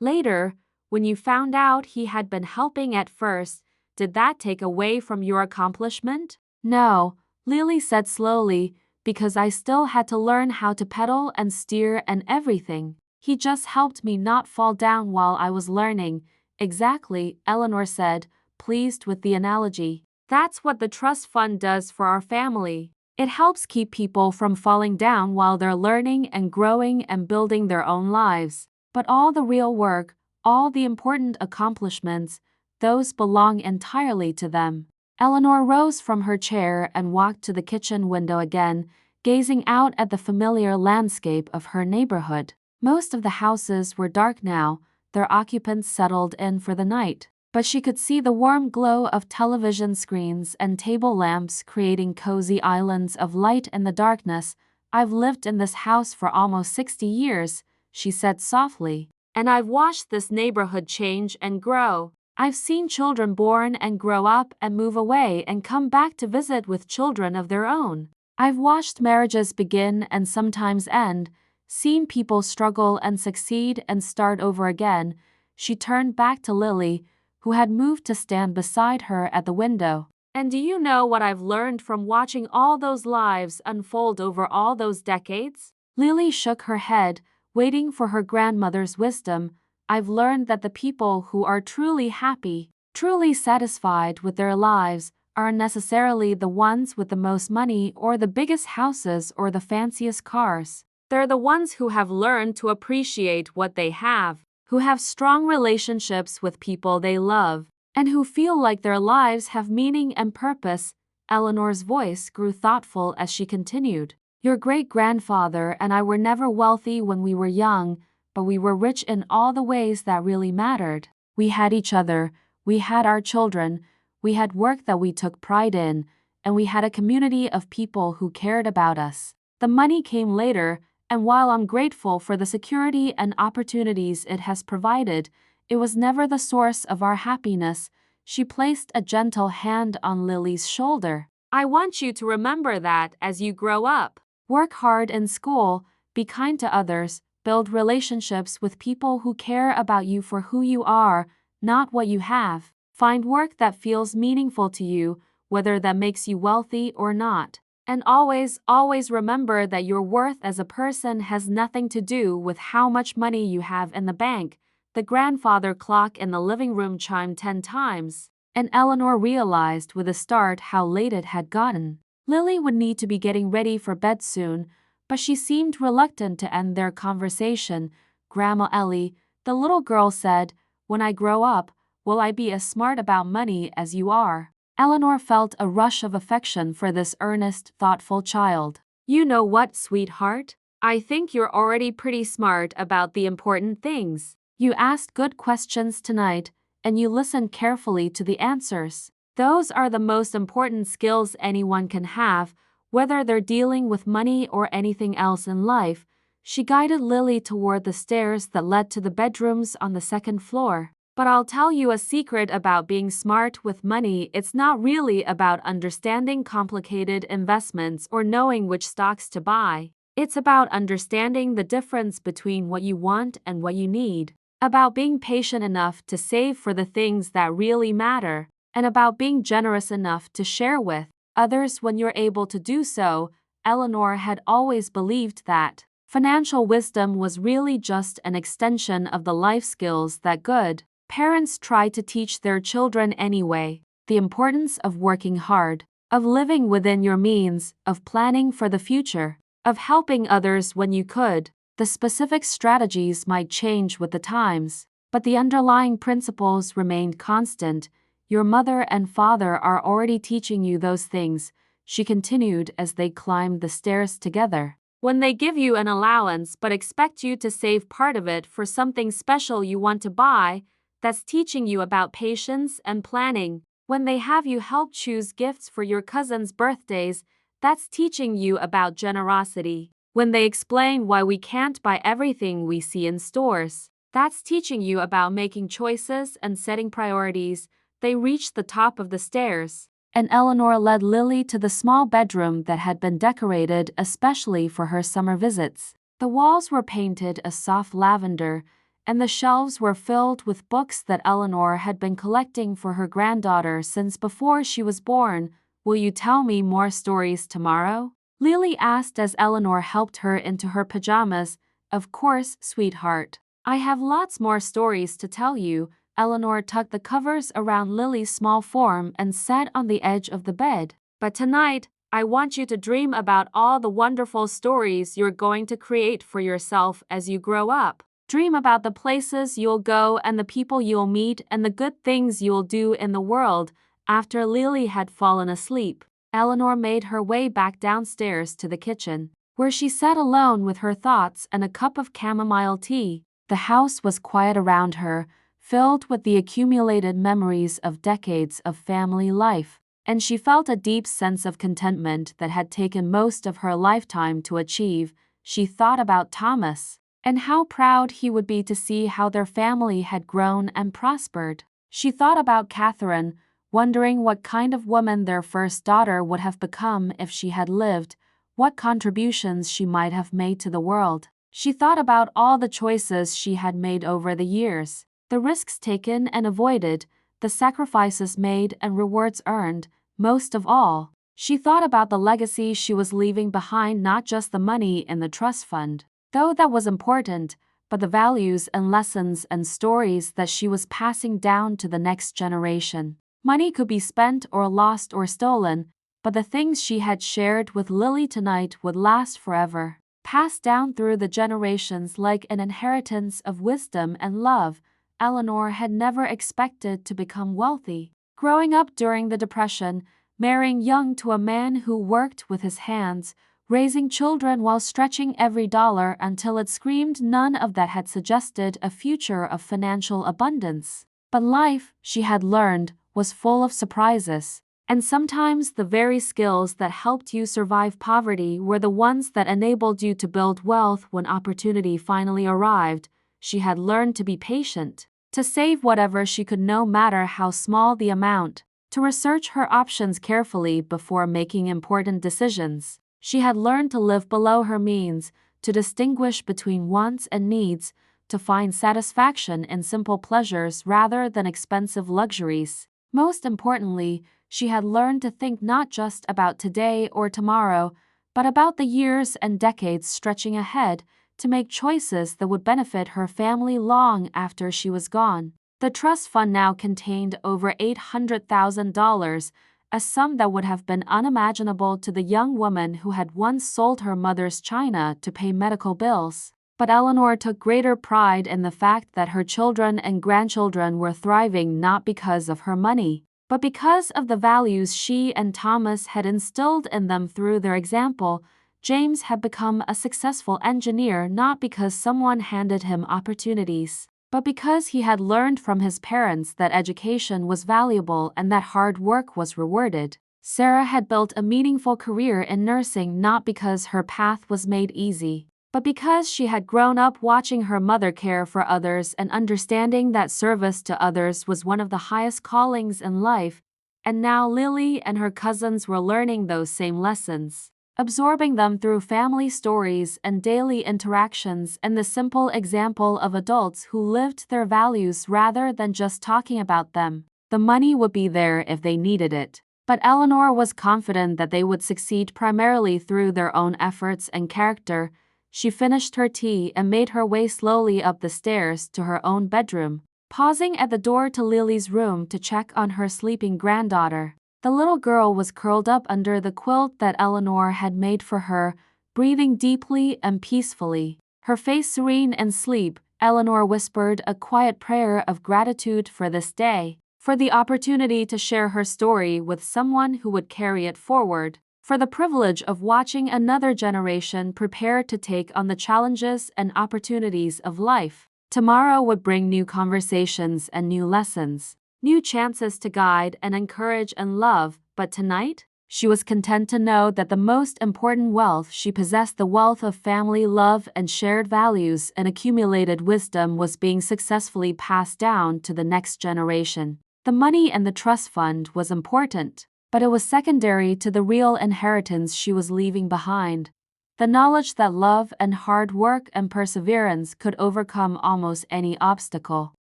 Later, when you found out he had been helping at first, did that take away from your accomplishment? No, Lily said slowly, because I still had to learn how to pedal and steer and everything. He just helped me not fall down while I was learning. Exactly, Eleanor said, pleased with the analogy. That's what the trust fund does for our family. It helps keep people from falling down while they're learning and growing and building their own lives. But all the real work, all the important accomplishments, those belong entirely to them. Eleanor rose from her chair and walked to the kitchen window again, gazing out at the familiar landscape of her neighborhood. Most of the houses were dark now, their occupants settled in for the night. But she could see the warm glow of television screens and table lamps creating cozy islands of light in the darkness. I've lived in this house for almost 60 years, she said softly, and I've watched this neighborhood change and grow. I've seen children born and grow up and move away and come back to visit with children of their own. I've watched marriages begin and sometimes end, seen people struggle and succeed and start over again. She turned back to Lily, who had moved to stand beside her at the window. And do you know what I've learned from watching all those lives unfold over all those decades? Lily shook her head, waiting for her grandmother's wisdom. I've learned that the people who are truly happy, truly satisfied with their lives, aren't necessarily the ones with the most money or the biggest houses or the fanciest cars. They're the ones who have learned to appreciate what they have, who have strong relationships with people they love, and who feel like their lives have meaning and purpose. Eleanor's voice grew thoughtful as she continued. Your great-grandfather and I were never wealthy when we were young, but we were rich in all the ways that really mattered. We had each other, we had our children, we had work that we took pride in, and we had a community of people who cared about us. The money came later, and while I'm grateful for the security and opportunities it has provided, it was never the source of our happiness. She placed a gentle hand on Lily's shoulder. I want you to remember that as you grow up. Work hard in school, be kind to others, build relationships with people who care about you for who you are, not what you have. Find work that feels meaningful to you, whether that makes you wealthy or not. And always, always remember that your worth as a person has nothing to do with how much money you have in the bank. The grandfather clock in the living room chimed 10 times, and Eleanor realized with a start how late it had gotten. Lily would need to be getting ready for bed soon, but she seemed reluctant to end their conversation. Grandma Ellie, the little girl said, when I grow up, will I be as smart about money as you are? Eleanor felt a rush of affection for this earnest, thoughtful child. You know what, sweetheart? I think you're already pretty smart about the important things. You asked good questions tonight, and you listened carefully to the answers. Those are the most important skills anyone can have, whether they're dealing with money or anything else in life. She guided Lily toward the stairs that led to the bedrooms on the second floor. But I'll tell you a secret about being smart with money. It's not really about understanding complicated investments or knowing which stocks to buy. It's about understanding the difference between what you want and what you need, about being patient enough to save for the things that really matter, and about being generous enough to share with others when you're able to do so. Eleanor had always believed that financial wisdom was really just an extension of the life skills that good parents try to teach their children anyway. The importance of working hard, of living within your means, of planning for the future, of helping others when you could. The specific strategies might change with the times, but the underlying principles remained constant. Your mother and father are already teaching you those things, she continued as they climbed the stairs together. When they give you an allowance but expect you to save part of it for something special you want to buy, that's teaching you about patience and planning. When they have you help choose gifts for your cousins' birthdays, that's teaching you about generosity. When they explain why we can't buy everything we see in stores, that's teaching you about making choices and setting priorities. They reached the top of the stairs, and Eleanor led Lily to the small bedroom that had been decorated especially for her summer visits. The walls were painted a soft lavender, and the shelves were filled with books that Eleanor had been collecting for her granddaughter since before she was born. Will you tell me more stories tomorrow? Lily asked as Eleanor helped her into her pajamas. Of course, sweetheart. I have lots more stories to tell you. Eleanor tucked the covers around Lily's small form and sat on the edge of the bed. But tonight, I want you to dream about all the wonderful stories you're going to create for yourself as you grow up. Dream about the places you'll go and the people you'll meet and the good things you'll do in the world. After Lily had fallen asleep, Eleanor made her way back downstairs to the kitchen, where she sat alone with her thoughts and a cup of chamomile tea. The house was quiet around her, filled with the accumulated memories of decades of family life, and she felt a deep sense of contentment that had taken most of her lifetime to achieve. She thought about Thomas, and how proud he would be to see how their family had grown and prospered. She thought about Catherine, wondering what kind of woman their first daughter would have become if she had lived, what contributions she might have made to the world. She thought about all the choices she had made over the years, the risks taken and avoided, the sacrifices made and rewards earned. Most of all, she thought about the legacy she was leaving behind, not just the money in the trust fund, though that was important, but the values and lessons and stories that she was passing down to the next generation. Money could be spent or lost or stolen, but the things she had shared with Lily tonight would last forever, passed down through the generations like an inheritance of wisdom and love. Eleanor had never expected to become wealthy. Growing up during the Depression, marrying young to a man who worked with his hands, raising children while stretching every dollar until it screamed, none of that had suggested a future of financial abundance. But life, she had learned, was full of surprises, and sometimes the very skills that helped you survive poverty were the ones that enabled you to build wealth when opportunity finally arrived. She had learned to be patient, to save whatever she could no matter how small the amount, to research her options carefully before making important decisions. She had learned to live below her means, to distinguish between wants and needs, to find satisfaction in simple pleasures rather than expensive luxuries. Most importantly, she had learned to think not just about today or tomorrow, but about the years and decades stretching ahead, to make choices that would benefit her family long after she was gone. The trust fund now contained over $800,000, a sum that would have been unimaginable to the young woman who had once sold her mother's china to pay medical bills. But Eleanor took greater pride in the fact that her children and grandchildren were thriving not because of her money, but because of the values she and Thomas had instilled in them through their example. James had become a successful engineer not because someone handed him opportunities, but because he had learned from his parents that education was valuable and that hard work was rewarded. Sarah had built a meaningful career in nursing not because her path was made easy, but because she had grown up watching her mother care for others and understanding that service to others was one of the highest callings in life. And now Lily and her cousins were learning those same lessons, absorbing them through family stories and daily interactions and the simple example of adults who lived their values rather than just talking about them. The money would be there if they needed it, but Eleanor was confident that they would succeed primarily through their own efforts and character. She finished her tea and made her way slowly up the stairs to her own bedroom, pausing at the door to Lily's room to check on her sleeping granddaughter. The little girl was curled up under the quilt that Eleanor had made for her, breathing deeply and peacefully. Her face serene in sleep, Eleanor whispered a quiet prayer of gratitude for this day, for the opportunity to share her story with someone who would carry it forward, for the privilege of watching another generation prepare to take on the challenges and opportunities of life. Tomorrow would bring new conversations and new lessons, new chances to guide and encourage and love, but tonight, she was content to know that the most important wealth she possessed, the wealth of family love and shared values and accumulated wisdom, was being successfully passed down to the next generation. The money and the trust fund was important, but it was secondary to the real inheritance she was leaving behind. The knowledge that love and hard work and perseverance could overcome almost any obstacle,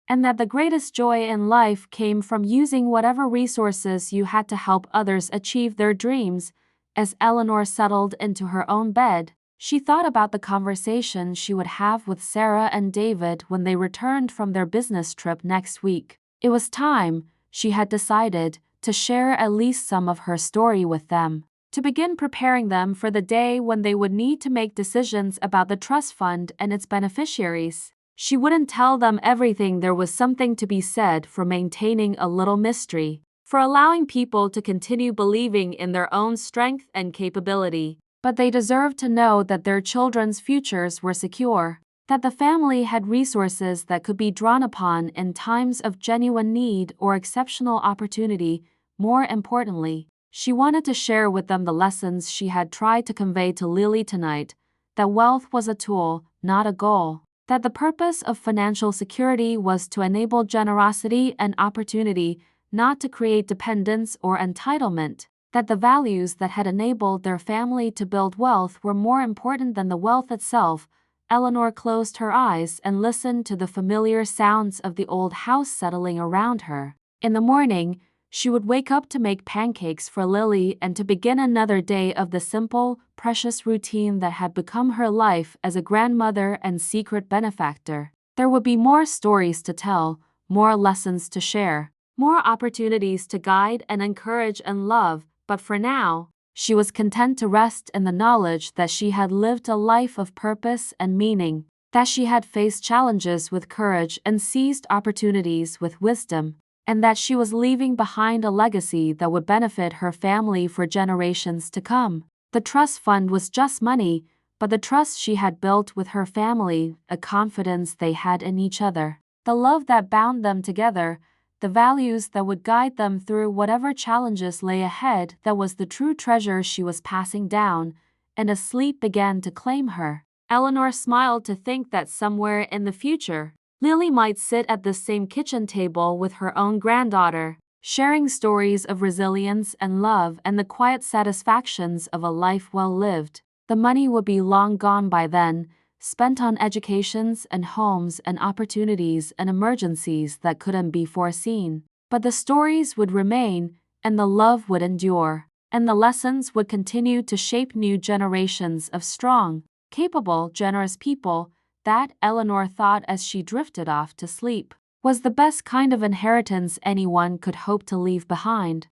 and that the greatest joy in life came from using whatever resources you had to help others achieve their dreams. As Eleanor settled into her own bed, she thought about the conversation she would have with Sarah and David when they returned from their business trip next week. It was time, she had decided, to share at least some of her story with them, to begin preparing them for the day when they would need to make decisions about the trust fund and its beneficiaries. She wouldn't tell them everything. There was something to be said for maintaining a little mystery, for allowing people to continue believing in their own strength and capability. But they deserved to know that their children's futures were secure, that the family had resources that could be drawn upon in times of genuine need or exceptional opportunity. More importantly, she wanted to share with them the lessons she had tried to convey to Lily tonight, that wealth was a tool, not a goal, that the purpose of financial security was to enable generosity and opportunity, not to create dependence or entitlement, that the values that had enabled their family to build wealth were more important than the wealth itself. Eleanor closed her eyes and listened to the familiar sounds of the old house settling around her. In the morning, she would wake up to make pancakes for Lily and to begin another day of the simple, precious routine that had become her life as a grandmother and secret benefactor. There would be more stories to tell, more lessons to share, more opportunities to guide and encourage and love, but for now, she was content to rest in the knowledge that she had lived a life of purpose and meaning, that she had faced challenges with courage and seized opportunities with wisdom, and that she was leaving behind a legacy that would benefit her family for generations to come. The trust fund was just money, but the trust she had built with her family, a confidence they had in each other, the love that bound them together, the values that would guide them through whatever challenges lay ahead, that was the true treasure she was passing down, and as sleep began to claim her, Eleanor smiled to think that somewhere in the future, Lily might sit at the same kitchen table with her own granddaughter, sharing stories of resilience and love and the quiet satisfactions of a life well lived. The money would be long gone by then, spent on educations and homes and opportunities and emergencies that couldn't be foreseen. But the stories would remain, and the love would endure, and the lessons would continue to shape new generations of strong, capable, generous people. That, Eleanor thought as she drifted off to sleep, was the best kind of inheritance anyone could hope to leave behind.